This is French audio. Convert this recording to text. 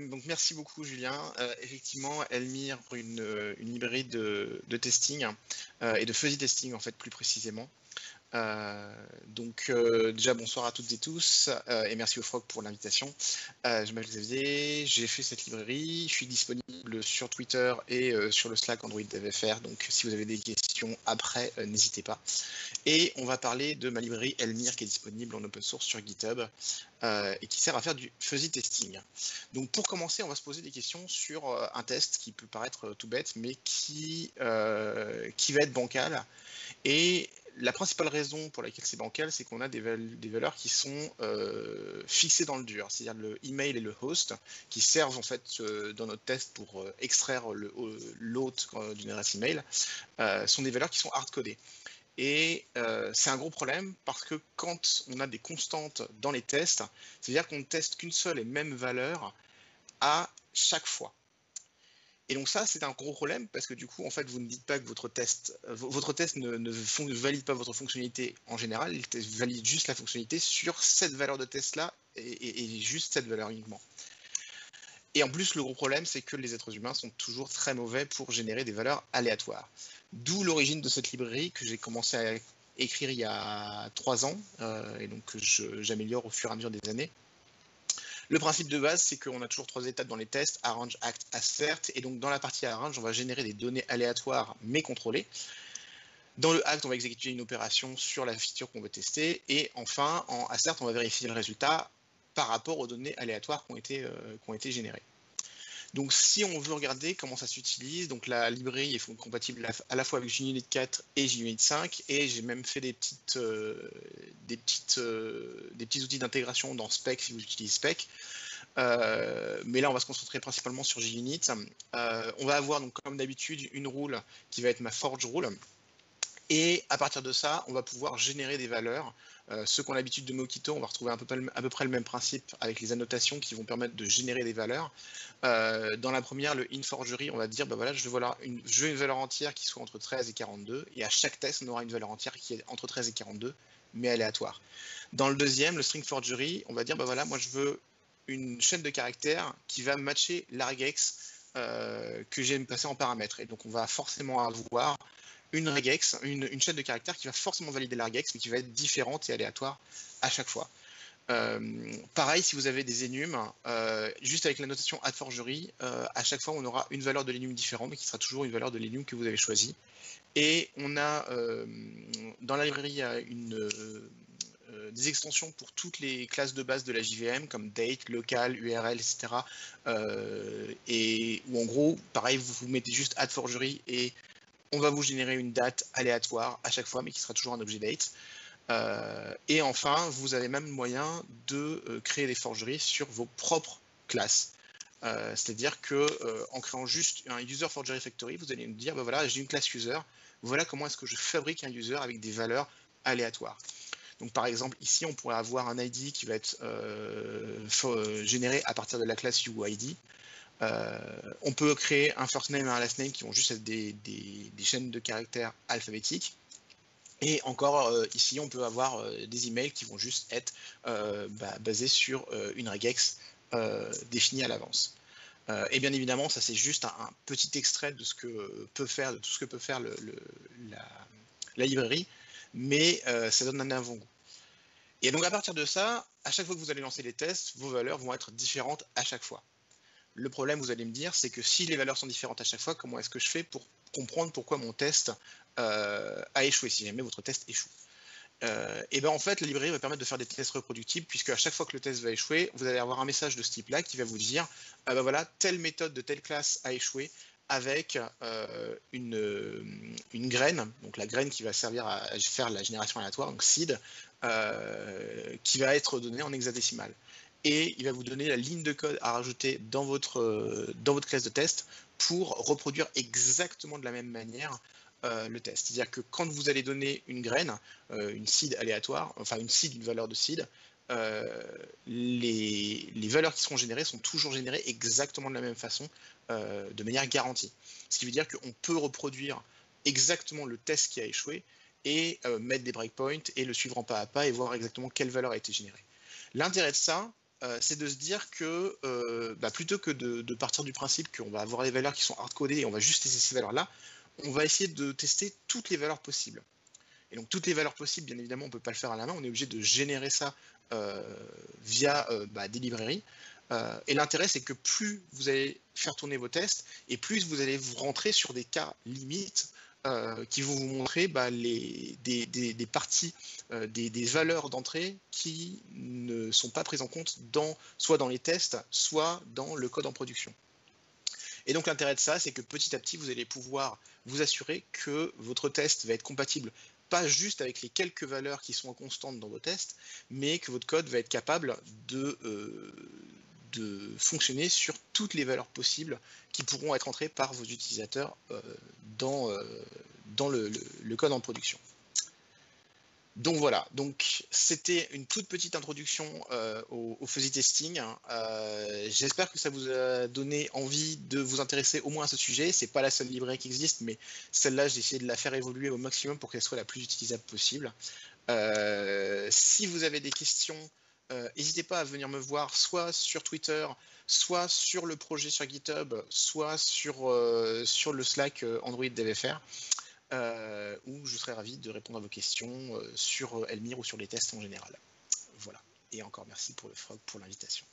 Donc merci beaucoup Julien. Effectivement, Elmire, une librairie de testing et de fuzzy testing en fait plus précisément. Déjà bonsoir à toutes et tous et merci au Frog pour l'invitation. Je m'appelle Xavier, j'ai fait cette librairie, je suis disponible sur Twitter et sur le Slack Android DevFR, donc si vous avez des questions après, n'hésitez pas. Et on va parler de ma librairie Elmire qui est disponible en open source sur GitHub et qui sert à faire du fuzzy testing. Donc pour commencer, on va se poser des questions sur un test qui peut paraître tout bête, mais qui va être bancal. Et la principale raison pour laquelle c'est bancal, c'est qu'on a des valeurs qui sont fixées dans le dur, c'est-à-dire le email et le host, qui servent en fait dans notre test pour extraire l'hôte d'une adresse email, sont des valeurs qui sont hard-codées. Et c'est un gros problème parce que quand on a des constantes dans les tests, c'est-à-dire qu'on ne teste qu'une seule et même valeur à chaque fois. Et donc ça, c'est un gros problème parce que du coup, en fait, vous ne dites pas que votre test ne valide pas votre fonctionnalité en général, il valide juste la fonctionnalité sur cette valeur de test-là et juste cette valeur uniquement. Et en plus, le gros problème, c'est que les êtres humains sont toujours très mauvais pour générer des valeurs aléatoires. D'où l'origine de cette librairie que j'ai commencé à écrire il y a 3 ans, et donc que j'améliore au fur et à mesure des années. Le principe de base, c'est qu'on a toujours 3 étapes dans les tests, arrange, act, assert, et donc dans la partie arrange, on va générer des données aléatoires mais contrôlées. Dans le act, on va exécuter une opération sur la feature qu'on veut tester, et enfin, en assert, on va vérifier le résultat par rapport aux données aléatoires qui ont été générées. Donc si on veut regarder comment ça s'utilise, donc la librairie est compatible à la fois avec JUnit 4 et JUnit 5, et j'ai même fait des petits outils d'intégration dans Spec si vous utilisez Spec. Mais là on va se concentrer principalement sur JUnit. On va avoir donc comme d'habitude une rule qui va être ma forge rule. Et à partir de ça, on va pouvoir générer des valeurs. Ceux qui ont l'habitude de Mockito, on va retrouver à peu près le même principe avec les annotations qui vont permettre de générer des valeurs. Dans la première, le InForgery, on va dire, bah voilà, je veux une valeur entière qui soit entre 13 et 42, et à chaque test, on aura une valeur entière qui est entre 13 et 42, mais aléatoire. Dans le deuxième, le StringForgery, on va dire, bah voilà, moi je veux une chaîne de caractères qui va matcher l'argx que j'ai passé en paramètre. Et donc on va forcément avoir une regex, une chaîne de caractères qui va forcément valider l'argx, mais qui va être différente et aléatoire à chaque fois. Pareil, si vous avez des enums, juste avec la notation add-forgery, à chaque fois on aura une valeur de l'enum différente, mais qui sera toujours une valeur de l'enum que vous avez choisi. Et on a dans la librairie, il y a des extensions pour toutes les classes de base de la JVM, comme date, local, URL, etc. Et où en gros, pareil, vous mettez juste add-forgery et on va vous générer une date aléatoire à chaque fois, mais qui sera toujours un objet date. Et enfin, vous avez même le moyen de créer des forgeries sur vos propres classes. C'est-à-dire que en créant juste un user forgery factory, vous allez me dire, bah voilà, j'ai une classe user, voilà comment est-ce que je fabrique un user avec des valeurs aléatoires. Donc par exemple, ici, on pourrait avoir un ID qui va être généré à partir de la classe UID. On peut créer un first name et un last name qui vont juste être des chaînes de caractères alphabétiques. Et encore, ici, on peut avoir des emails qui vont juste être basés sur une regex définie à l'avance. Et bien évidemment, ça c'est juste un petit extrait de ce que peut faire, de tout ce que peut faire la librairie, mais ça donne un avant-goût. Et donc à partir de ça, à chaque fois que vous allez lancer les tests, vos valeurs vont être différentes à chaque fois. Le problème, vous allez me dire, c'est que si les valeurs sont différentes à chaque fois, comment est-ce que je fais pour comprendre pourquoi mon test a échoué, si jamais votre test échoue? Et bien en fait, la librairie va permettre de faire des tests reproductibles, puisque à chaque fois que le test va échouer, vous allez avoir un message de ce type-là qui va vous dire, ben voilà, telle méthode de telle classe a échoué, avec une graine, donc la graine qui va servir à faire la génération aléatoire, donc seed, qui va être donnée en hexadécimal. Et il va vous donner la ligne de code à rajouter dans votre classe de test pour reproduire exactement de la même manière le test. C'est-à-dire que quand vous allez donner une graine, une seed aléatoire, enfin une seed, une valeur de seed, les valeurs qui seront générées sont toujours générées exactement de la même façon, de manière garantie. Ce qui veut dire qu'on peut reproduire exactement le test qui a échoué et mettre des breakpoints et le suivre en pas à pas et voir exactement quelle valeur a été générée. L'intérêt de ça, c'est de se dire que plutôt que de partir du principe qu'on va avoir les valeurs qui sont hard-codées et on va juste tester ces valeurs-là, on va essayer de tester toutes les valeurs possibles. Et donc toutes les valeurs possibles, bien évidemment, on ne peut pas le faire à la main, on est obligé de générer ça via des librairies. Et l'intérêt, c'est que plus vous allez faire tourner vos tests, et plus vous allez vous rentrer sur des cas limites qui vont vous montrer des parties, des valeurs d'entrée qui ne sont pas prises en compte soit dans les tests, soit dans le code en production. Et donc l'intérêt de ça, c'est que petit à petit, vous allez pouvoir vous assurer que votre test va être compatible pas juste avec les quelques valeurs qui sont en constante dans vos tests, mais que votre code va être capable de fonctionner sur toutes les valeurs possibles qui pourront être entrées par vos utilisateurs dans le code en production. Donc voilà, donc c'était une toute petite introduction au fuzzy testing. J'espère que ça vous a donné envie de vous intéresser au moins à ce sujet. C'est pas la seule librairie qui existe, mais celle-là, j'ai essayé de la faire évoluer au maximum pour qu'elle soit la plus utilisable possible. Si vous avez des questions, n'hésitez pas à venir me voir soit sur Twitter, soit sur le projet sur GitHub, soit sur le Slack Android DevFR. Où je serai ravi de répondre à vos questions sur Elmire ou sur les tests en général. Voilà. Et encore merci pour le Frog pour l'invitation.